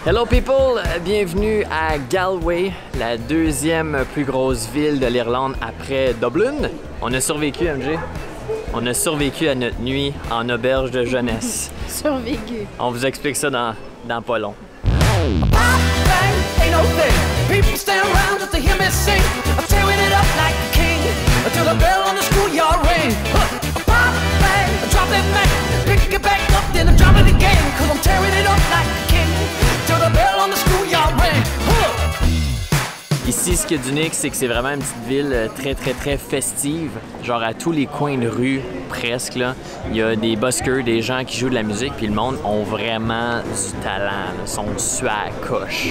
Hello people, bienvenue à Galway, la deuxième plus grosse ville de l'Irlande après Dublin. On a survécu, MJ. On a survécu à notre nuit en auberge de jeunesse. Survécu. On vous explique ça dans pas long. Ici, ce qui est d'unique, c'est que c'est vraiment une petite ville très festive. Genre à tous les coins de rue, presque, là, il y a des buskers, des gens qui jouent de la musique, puis le monde ont vraiment du talent. Ils sont sués à la coche.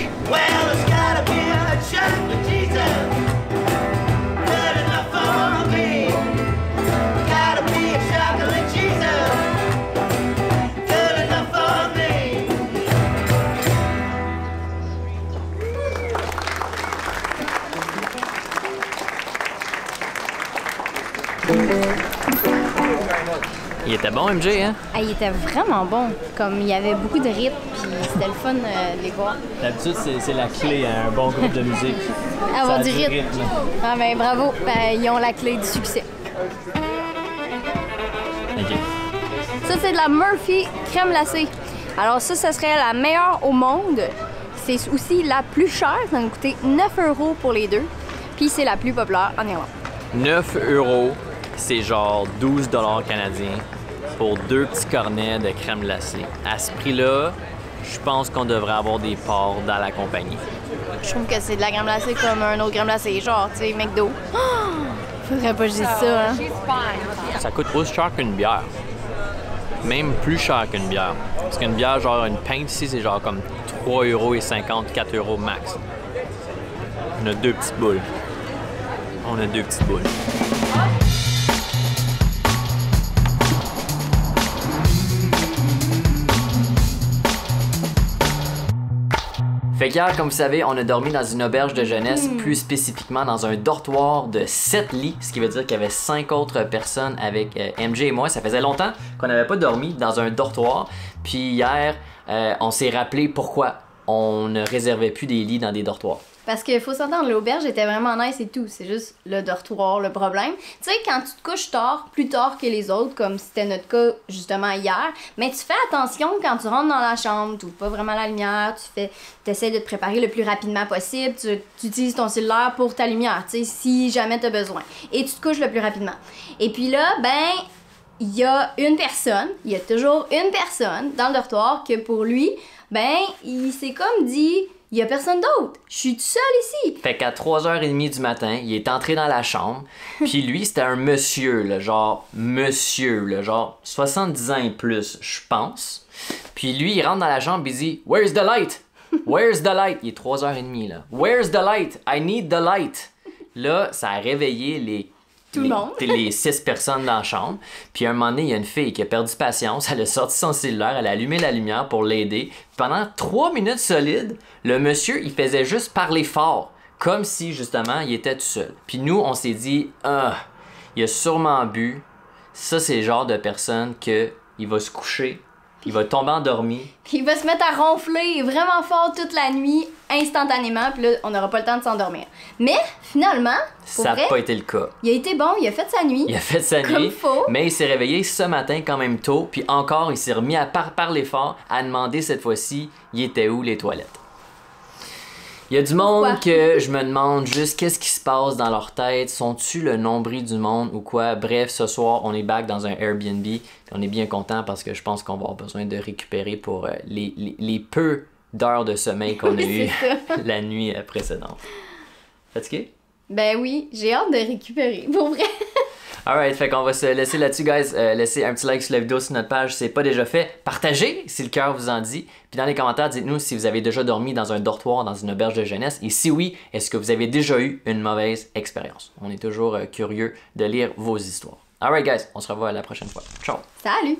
Il était bon, MJ, hein? Ah, il était vraiment bon. Comme il y avait beaucoup de rythme, puis c'était le fun de les voir. D'habitude, c'est la clé à un bon groupe de musique. Avoir du rythme. Ah, ben bravo. Ben, ils ont la clé du succès. OK. Ça, c'est de la Murphy crème glacée. Alors ça serait la meilleure au monde. C'est aussi la plus chère. Ça va nous coûter 9 € pour les deux. Puis c'est la plus populaire en Irlande. 9 €, c'est genre 12 $ canadiens pour 2 petits cornets de crème glacée. À ce prix-là, je pense qu'on devrait avoir des parts dans la compagnie. Je trouve que c'est de la crème glacée comme un autre crème glacée, genre, tu sais, McDo. Oh! Faudrait pas que je dise ça, hein? Ça coûte aussi cher qu'une bière. Même plus cher qu'une bière. Parce qu'une bière, genre une pinte ici, c'est genre comme 3,50 €, 4 € max. On a 2 petites boules. On a 2 petites boules. Fait qu'hier, comme vous savez, on a dormi dans une auberge de jeunesse, plus spécifiquement dans un dortoir de 7 lits, ce qui veut dire qu'il y avait 5 autres personnes avec MJ et moi. Ça faisait longtemps qu'on n'avait pas dormi dans un dortoir. Puis hier, on s'est rappelé pourquoi on ne réservait plus des lits dans des dortoirs. Parce qu'il faut s'entendre, l'auberge était vraiment nice et tout. C'est juste le dortoir, le problème. Tu sais, quand tu te couches tard, plus tard que les autres, comme c'était notre cas justement hier, mais tu fais attention quand tu rentres dans la chambre, tu ouvres pas vraiment la lumière, tu essaies de te préparer le plus rapidement possible, tu utilises ton cellulaire pour ta lumière, tu sais, si jamais tu as besoin. Et tu te couches le plus rapidement. Et puis là, ben, il y a toujours une personne dans le dortoir que pour lui, ben, il s'est comme dit... Il y a personne d'autre. Je suis tout seul ici. Fait qu'à 3h30 du matin, il est entré dans la chambre. Puis lui, c'était un monsieur, là, genre 70 ans et plus, je pense. Puis lui, il rentre dans la chambre et il dit « Where's the light? Where's the light? » Il est 3h30, là. « Where's the light? I need the light. » Là, ça a réveillé les 6 personnes dans la chambre. Puis à un moment donné, il y a une fille qui a perdu patience. Elle a sorti son cellulaire, elle a allumé la lumière pour l'aider. Pendant 3 minutes solides, le monsieur, il faisait juste parler fort. Comme si, justement, il était tout seul. Puis nous, on s'est dit, il a sûrement bu. Ça, c'est le genre de personne que il va se coucher, il va tomber endormi. Puis il va se mettre à ronfler vraiment fort toute la nuit, instantanément, puis là, on n'aura pas le temps de s'endormir. Mais, finalement, ça n'a pas été le cas. Il a été bon, il a fait sa nuit. Il a fait sa nuit, mais il s'est réveillé ce matin quand même tôt, puis encore, il s'est remis à parler fort, à demander cette fois-ci, il était où les toilettes. Il y a du monde que je me demande juste qu'est-ce qui se passe dans leur tête. Sont-tu le nombril du monde ou quoi? Bref, ce soir, on est back dans un Airbnb. Puis on est bien content parce que je pense qu'on va avoir besoin de récupérer pour les peu d'heures de sommeil qu'on a eu la nuit précédente. Fatigué? Ben oui, j'ai hâte de récupérer, pour vrai. Alright, fait qu'on va se laisser là-dessus, guys. Laissez un petit like sur la vidéo sur notre page si c'est pas déjà fait. Partagez si le cœur vous en dit. Puis dans les commentaires, dites-nous si vous avez déjà dormi dans un dortoir, dans une auberge de jeunesse. Et si oui, est-ce que vous avez déjà eu une mauvaise expérience? On est toujours curieux de lire vos histoires. Alright, guys, on se revoit la prochaine fois. Ciao! Salut!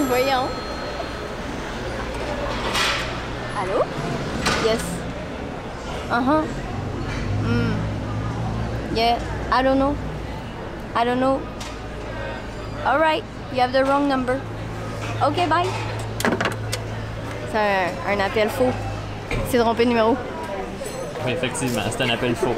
Voyons. Allô? Yes. Yeah, I don't know. I don't know. Alright, you have the wrong number. Ok, bye. C'est un appel faux. C'est trompé de numéro. Oui, effectivement, c'est un appel faux.